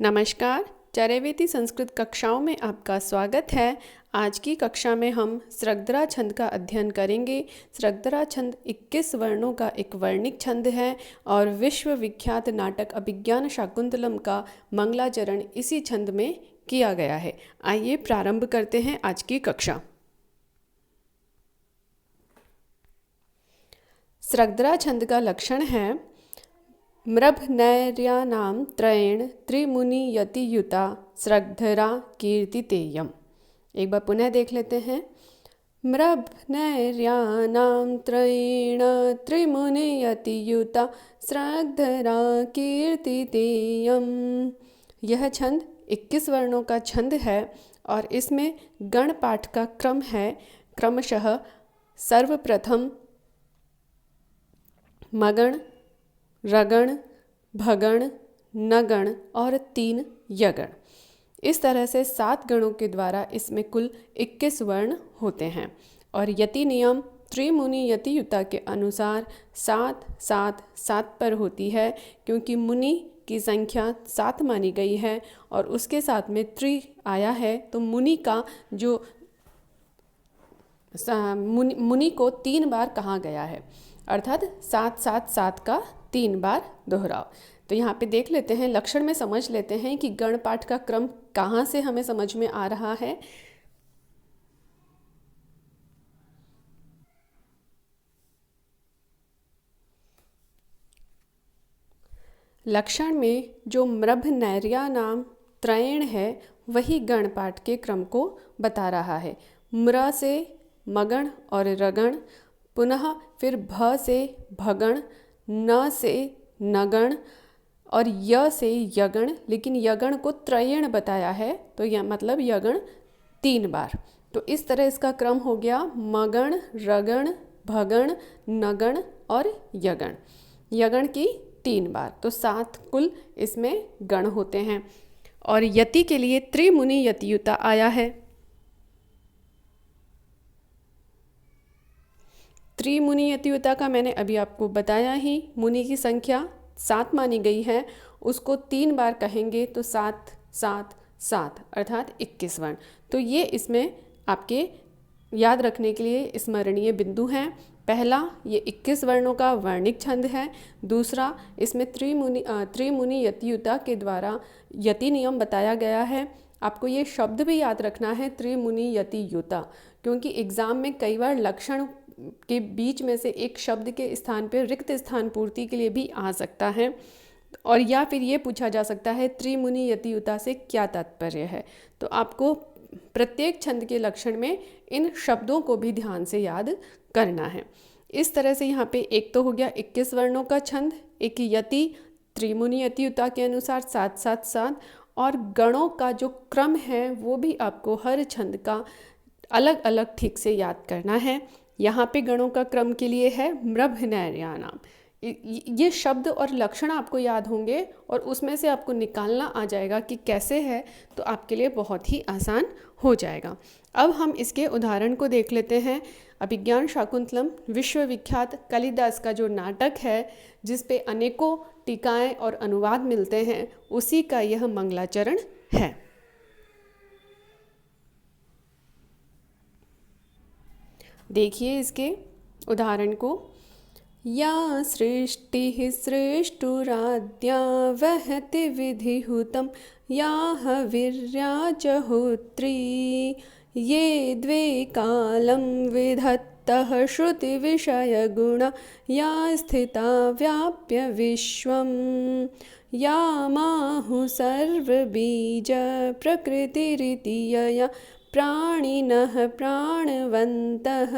नमस्कार। चरैवेति संस्कृत कक्षाओं में आपका स्वागत है। आज की कक्षा में हम सृगधरा छंद का अध्ययन करेंगे। सृगधरा छंद 21 वर्णों का एक वर्णिक छंद है और विश्व विख्यात नाटक अभिज्ञान शाकुंतलम का मंगलाचरण इसी छंद में किया गया है। आइए प्रारंभ करते हैं आज की कक्षा। सृगधरा छंद का लक्षण है मृभनैर्यानां त्रयेण त्रिमुनियतियुता सृगधरा कीर्तितेयम्। एक बार पुनः देख लेते हैं। मृभनैर्यानां त्रयेण त्रिमुनियतियुता सृगधरा कीर्तितेयम्। यह छंद 21 वर्णों का छंद है और इसमें गण पाठ का क्रम है। क्रमशः सर्वप्रथम मगण, रगण, भगण, नगण और 3 यगण। इस तरह से 7 गणों के द्वारा इसमें कुल 21 वर्ण होते हैं और यति नियम त्रिमुनि यतियुता के अनुसार 7 7 7 पर होती है, क्योंकि मुनि की संख्या 7 मानी गई है और उसके साथ में त्रि आया है, तो मुनि का जो मुनि को 3 बार कहा गया है, अर्थात 7 7 7 का 3 बार दोहराव। तो यहाँ पे देख लेते हैं, लक्षण में समझ लेते हैं कि गण पाठ का क्रम कहाँ से हमें समझ में आ रहा है। लक्षण में जो मृभनैर्यानां त्रयेण है वही गण पाठ के क्रम को बता रहा है। मृ से मगण और रगण, पुनः फिर भ से भगण, न से नगण और य से यगण, लेकिन यगण को त्रयेण बताया है, तो यह मतलब यगण 3 बार। तो इस तरह इसका क्रम हो गया मगण, रगण, भगण, नगण और यगण। यगण की 3 बार, तो 7 कुल इसमें गण होते हैं। और यति के लिए त्रिमुनि यतियुता आया है। त्रिमुनि यतियुता का मैंने अभी आपको बताया ही। मुनि की संख्या 7 मानी गई है, उसको 3 बार कहेंगे तो 7 7 7 अर्थात 21 वर्ण। तो ये इसमें आपके याद रखने के लिए स्मरणीय बिंदु हैं। पहला, ये 21 वर्णों का वर्णिक छंद है। दूसरा, इसमें त्रिमुनि यतियुता के द्वारा यति नियम बताया गया है। आपको ये शब्द भी याद रखना है, त्रिमुनि यतियुता, क्योंकि एग्ज़ाम में कई बार लक्षण के बीच में से एक शब्द के स्थान पर रिक्त स्थान पूर्ति के लिए भी आ सकता है, और या फिर ये पूछा जा सकता है त्रिमुनि यतियुता से क्या तात्पर्य है। तो आपको प्रत्येक छंद के लक्षण में इन शब्दों को भी ध्यान से याद करना है। इस तरह से यहाँ पे एक तो हो गया 21 वर्णों का छंद, एक यति त्रिमुनि यतियुता के अनुसार 7 7 7, और गणों का जो क्रम है वो भी आपको हर छंद का अलग अलग ठीक से याद करना है। यहाँ पे गणों का क्रम के लिए है मृभनैर्यानां। ये शब्द और लक्षण आपको याद होंगे और उसमें से आपको निकालना आ जाएगा कि कैसे है, तो आपके लिए बहुत ही आसान हो जाएगा। अब हम इसके उदाहरण को देख लेते हैं। अभिज्ञान शाकुंतलम विश्व विख्यात कालिदास का जो नाटक है, जिस पे अनेकों टीकाएं और अनुवाद मिलते हैं, उसी का यह मंगलाचरण है। देखिए इसके उदाहरण को। या सृष्टिः सृष्टुराद्या वहति विधिहुतं याह वीर्याजहोत्री ये द्वे कालं विधत्तः श्रुतिविषयगुणा या स्थिता व्याप्य विश्वं या माहुः सर्वबीज प्रकृतिरिति यया प्राणिनः प्राणवन्तः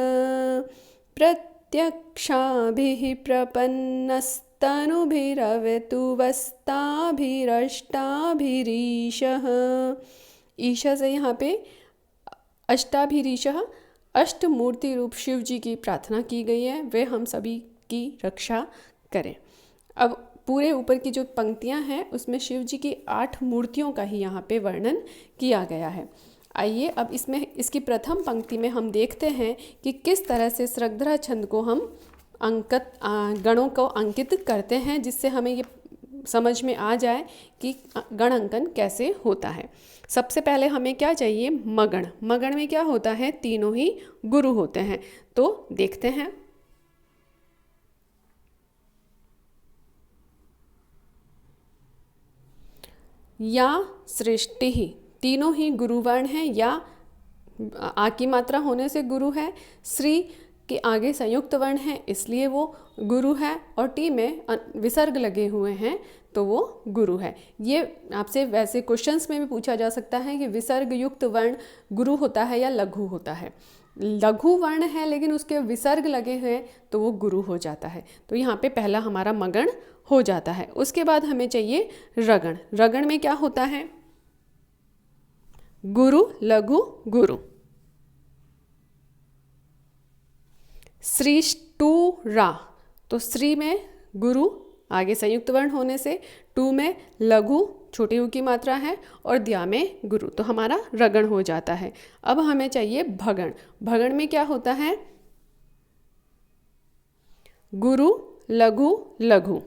प्रत्यक्षाभिः प्रपन्नस्तनुभिरवतु वस्ताभिरष्टाभिरीशः। ईशा से यहाँ पे अष्टाभिरीशः, अष्टमूर्ति रूप शिव जी की प्रार्थना की गई है, वे हम सभी की रक्षा करें। अब पूरे ऊपर की जो पंक्तियाँ हैं उसमें शिव जी की 8 मूर्तियों का ही यहाँ पे वर्णन किया गया है। आइए अब इसमें इसकी प्रथम पंक्ति में हम देखते हैं कि किस तरह से सृगधरा छंद को हम गणों को अंकित करते हैं, जिससे हमें ये समझ में आ जाए कि गण अंकन कैसे होता है। सबसे पहले हमें क्या चाहिए, मगण। मगण में क्या होता है, तीनों ही गुरु होते हैं। तो देखते हैं। या सृष्टि ही, तीनों ही गुरुवर्ण हैं। या आ की मात्रा होने से गुरु है, श्री के आगे संयुक्त वर्ण है इसलिए वो गुरु है, और टी में विसर्ग लगे हुए हैं तो वो गुरु है। ये आपसे वैसे क्वेश्चंस में भी पूछा जा सकता है कि विसर्ग युक्त वर्ण गुरु होता है या लघु होता है। लघु वर्ण है लेकिन उसके विसर्ग लगे हैं तो वो गुरु हो जाता है। तो यहाँ पे पहला हमारा मगण हो जाता है। उसके बाद हमें चाहिए रगण। रगण में क्या होता है, गुरु लघु गुरु। श्री टू रा, तो श्री में गुरु आगे संयुक्त वर्ण होने से, टू में लघु छोटी ऊ की मात्रा है, और द्या में गुरु, तो हमारा रगण हो जाता है। अब हमें चाहिए भगण। भगण में क्या होता है, गुरु लघु लघु।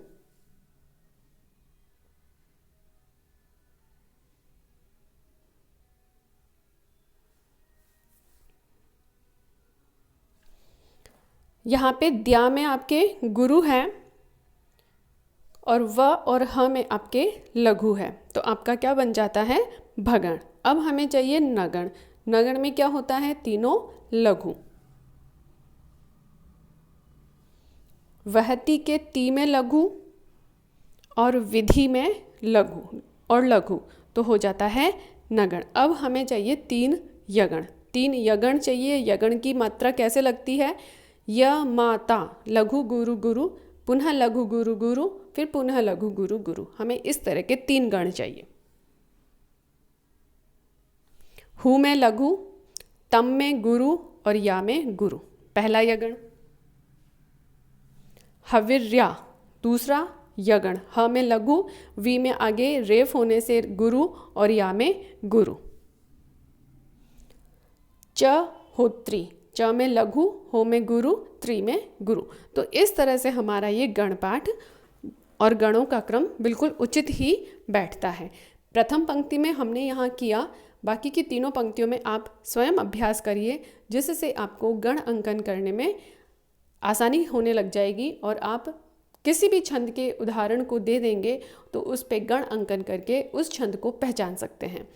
यहाँ पे द्या में आपके गुरु है और व और ह में आपके लघु है, तो आपका क्या बन जाता है, भगण। अब हमें चाहिए नगण। नगण में क्या होता है, तीनों लघु। वहती के ती में लघु और विधि में लघु और लघु, तो हो जाता है नगण। अब हमें चाहिए तीन यगण। तीन यगण चाहिए। यगण की मात्रा कैसे लगती है, य माता, लघु गुरु गुरु, पुनः लघु गुरु गुरु, फिर पुनः लघु गुरु गुरु। हमें इस तरह के तीन गण चाहिए। हु में लघु, तम में गुरु और या में गुरु, पहला यगण। हविर्या, दूसरा यगण। ह में लघु, वी में आगे रेफ होने से गुरु और या में गुरु। च होत्री, च में लघु, हो में गुरु, त्रि में गुरु। तो इस तरह से हमारा ये गण पाठ और गणों का क्रम बिल्कुल उचित ही बैठता है। प्रथम पंक्ति में हमने यहाँ किया, बाकी की तीनों पंक्तियों में आप स्वयं अभ्यास करिए, जिससे आपको गण अंकन करने में आसानी होने लग जाएगी और आप किसी भी छंद के उदाहरण को दे देंगे तो उस पे गण अंकन करके उस छंद को पहचान सकते हैं।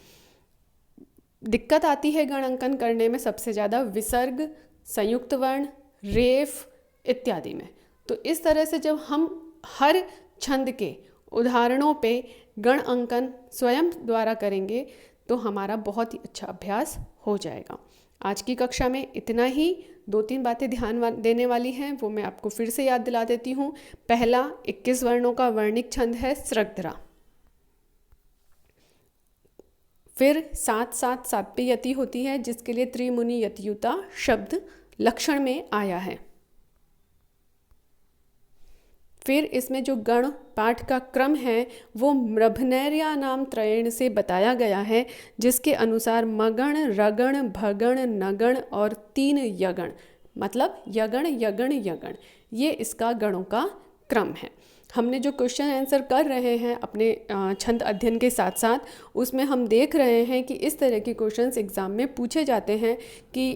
दिक्कत आती है गण अंकन करने में सबसे ज़्यादा विसर्ग, संयुक्त वर्ण, रेफ इत्यादि में। तो इस तरह से जब हम हर छंद के उदाहरणों पे गण अंकन स्वयं द्वारा करेंगे तो हमारा बहुत ही अच्छा अभ्यास हो जाएगा। आज की कक्षा में इतना ही। 2-3 बातें ध्यान देने वाली हैं, वो मैं आपको फिर से याद दिला देती हूँ। पहला 21 वर्णों का वर्णिक छंद है सृग्धरा। फिर 7-7 साप्य यति होती है, जिसके लिए त्रिमुनि यतियुता शब्द लक्षण में आया है। फिर इसमें जो गण पाठ का क्रम है वो मृभनैर्या नाम त्रयण से बताया गया है, जिसके अनुसार मगण, रगण, भगण, नगण और 3 यगण, मतलब यगण यगण यगण, ये इसका गणों का क्रम है। हमने जो क्वेश्चन आंसर कर रहे हैं अपने छंद अध्ययन के साथ साथ, उसमें हम देख रहे हैं कि इस तरह के क्वेश्चंस एग्ज़ाम में पूछे जाते हैं कि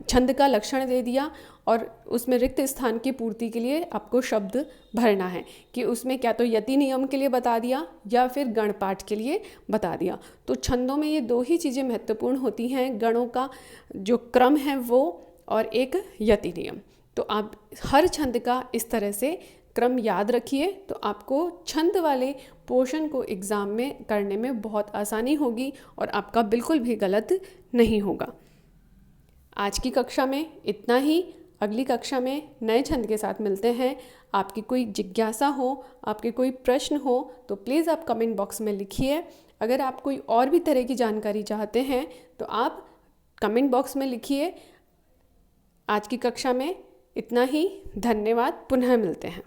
छंद का लक्षण दे दिया और उसमें रिक्त स्थान की पूर्ति के लिए आपको शब्द भरना है कि उसमें क्या तो यति नियम के लिए बता दिया या फिर गण पाठ के लिए बता दिया। तो छंदों में ये 2 ही चीज़ें महत्वपूर्ण होती हैं, गणों का जो क्रम है वो और एक यति नियम। तो आप हर छंद का इस तरह से क्रम याद रखिए तो आपको छंद वाले पोर्शन को एग्ज़ाम में करने में बहुत आसानी होगी और आपका बिल्कुल भी गलत नहीं होगा। आज की कक्षा में इतना ही। अगली कक्षा में नए छंद के साथ मिलते हैं। आपकी कोई जिज्ञासा हो, आपके कोई प्रश्न हो तो प्लीज़ आप कमेंट बॉक्स में लिखिए। अगर आप कोई और भी तरह की जानकारी चाहते हैं तो आप कमेंट बॉक्स में लिखिए। आज की कक्षा में इतना ही। धन्यवाद। पुनः मिलते हैं।